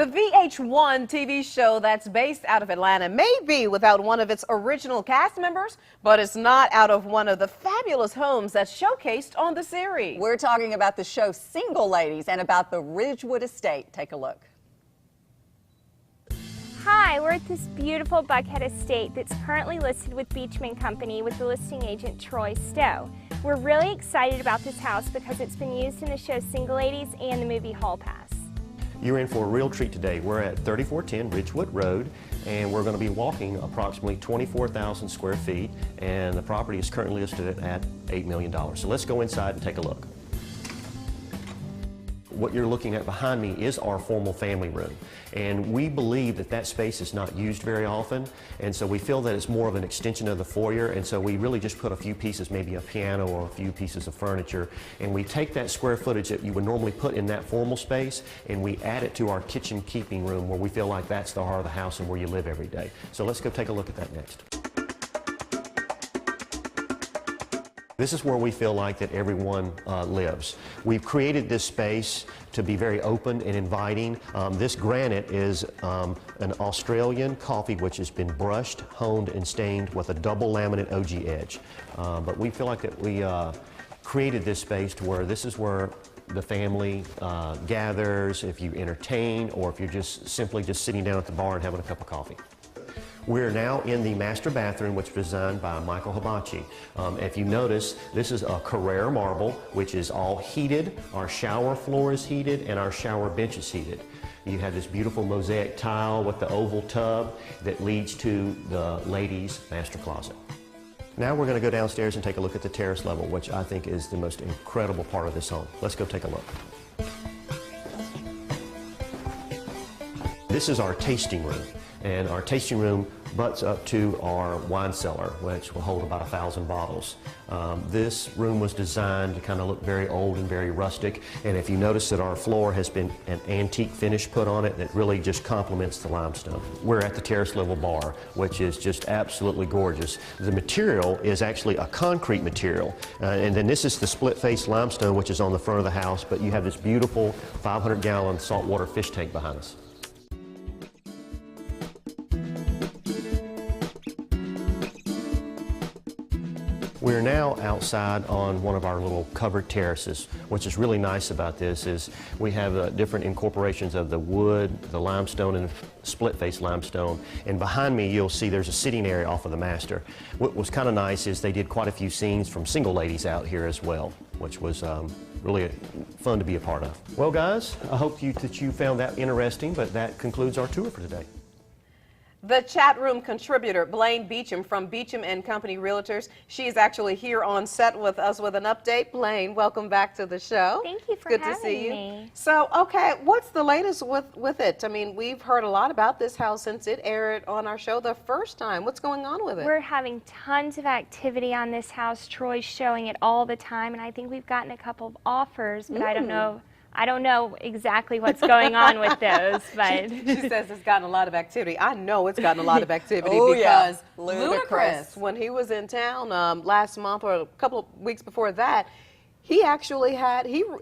The VH1 TV show that's based out of Atlanta may be without one of its original cast members, but it's not out of one of the fabulous homes that's showcased on the series. We're talking about the show Single Ladies and about the Ridgewood estate. Take a look. Hi, we're at this beautiful Buckhead estate that's currently listed with Beacham Company with the listing agent Troy Stowe. We're really excited about this house because it's been used in the show Single Ladies and the movie Hall Pass. You're in for a real treat today. We're at 3410 Ridgewood Road, and we're going to be walking approximately 24,000 square feet, and the property is currently listed at $8 million. So let's go inside and take a look. What you're looking at behind me is our formal family room, and we believe that that space is not used very often, and so we feel that it's more of an extension of the foyer, and so we really just put a few pieces, maybe a piano or a few pieces of furniture, and we take that square footage that you would normally put in that formal space and we add it to our kitchen keeping room where we feel like that's the heart of the house and where you live every day. So let's go take a look at that next. This is where we feel like that everyone lives. We've created this space to be very open and inviting. This granite is an Australian coffee which has been brushed, honed, and stained with a double laminate OG edge. But we feel like that we created this space to where this is where the family gathers, if you entertain, or if you're just simply just sitting down at the bar and having a cup of coffee. We're now in the master bathroom, which was designed by Michael Hibachi. If you notice, this is a Carrara marble, which is all heated. Our shower floor is heated, and our shower bench is heated. You have this beautiful mosaic tile with the oval tub that leads to the ladies' master closet. Now we're going to go downstairs and take a look at the terrace level, which I think is the most incredible part of this home. Let's go take a look. This is our tasting room. And our tasting room butts up to our wine cellar, which will hold about 1,000 bottles. This room was designed to kind of look very old and very rustic. And if you notice that our floor has been an antique finish put on it that really just complements the limestone. We're at the terrace level bar, which is just absolutely gorgeous. The material is actually a concrete material. And then this is the split face limestone, which is on the front of the house, but you have this beautiful 500-gallon saltwater fish tank behind us. We're now outside on one of our little covered terraces. What's just really nice about this is we have different incorporations of the wood, the limestone, and split face limestone. And behind me you'll see there's a sitting area off of the master. What was kind of nice is they did quite a few scenes from Single Ladies out here as well, which was really fun to be a part of. Well guys, I hope that you found that interesting, but that concludes our tour for today. The chat room contributor, Blayne Beacham from Beacham Company Realtors. She is actually here on set with us with an update. Blayne, welcome back to the show. Thank you for Good having to see you. me. So, okay, what's the latest with it? I mean, we've heard a lot about this house since it aired on our show the first time. What's going on with it? We're having tons of activity on this house. Troy's showing it all the time, and I think we've gotten a couple of offers, but I don't know exactly what's going on with those, but she says it's gotten a lot of activity. I know it's gotten a lot of activity Oh, because yeah. Ludacris, when he was in town last month or a couple of weeks before that, he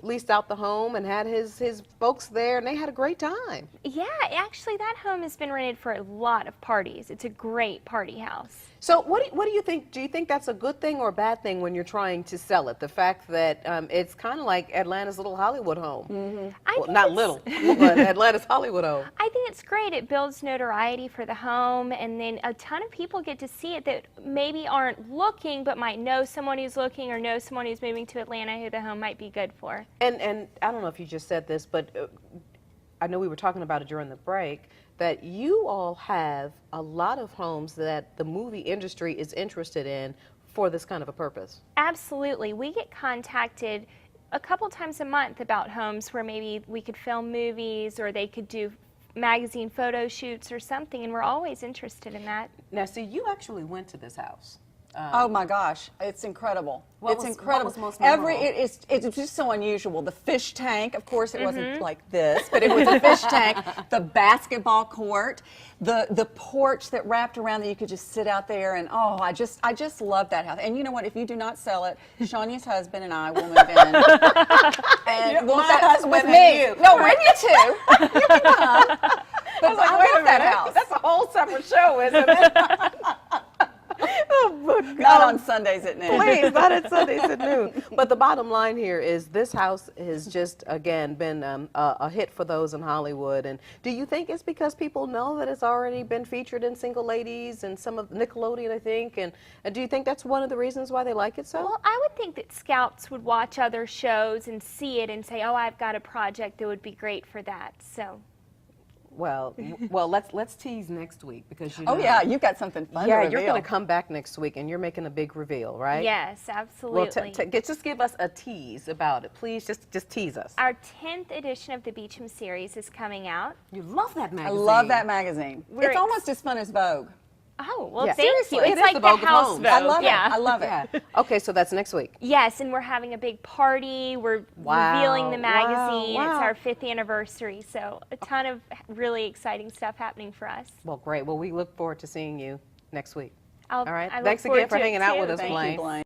leased out the home and had his folks there, and they had a great time. yeah, actually that home has been rented for a lot of parties. It's a great party house. So what do you think? Do you think that's a good thing or a bad thing when you're trying to sell it? The fact that it's kind of like Atlanta's little Hollywood home. Mm-hmm. Well, not little, but Atlanta's Hollywood home. I think it's great. It builds notoriety for the home, and then a ton of people get to see it that maybe aren't looking but might know someone who's looking or know someone who's moving to Atlanta who the home might be good for. And I don't know if you just said this, but I know we were talking about it during the break, that you all have a lot of homes that the movie industry is interested in for this kind of a purpose. Absolutely. We get contacted a couple times a month about homes where maybe we could film movies or they could do magazine photo shoots or something, and we're always interested in that. Now, see, you actually went to this house. Oh my gosh, it's incredible. It's incredible. What was most memorable? It's just so unusual. The fish tank, of course, it wasn't like this, but it was a fish tank. The basketball court, the porch that wrapped around that you could just sit out there, and oh, I just love that house. And you know what? If you do not sell it, Shania's husband and I will move in. And we'll with me. You. No, with you too. You can come. But I love that house. That's a whole separate show, isn't it? Oh, my God. Not on Sundays at noon. Please, not at Sundays at noon. But the bottom line here is this house has just, again, been a hit for those in Hollywood. And do you think it's because people know that it's already been featured in Single Ladies and some of Nickelodeon, I think? And do you think that's one of the reasons why they like it so? Well, I would think that scouts would watch other shows and see it and say, oh, I've got a project that would be great for that. So. Well, let's tease next week because you know. Oh yeah, you've got something fun to reveal. You're going to come back next week and you're making a big reveal, right? Yes, absolutely. Well, just give us a tease about it, please. Just tease us. Our 10th edition of the Beacham series is coming out. You love that magazine. I love that magazine. It's almost as fun as Vogue. Oh, well, Yeah. thank Seriously, you. it It's is like the the Vogue of house homes. Vogue. I love yeah. it. I love it. Yeah. Okay, so that's next week. Yes, and we're having a big party. We're revealing the magazine. Wow. It's our 5th anniversary, so a ton of really exciting stuff happening for us. Well, great. Well, we look forward to seeing you next week. All right. I look Thanks forward again for to it hanging out too. with us, Thank Blayne. you, Blayne.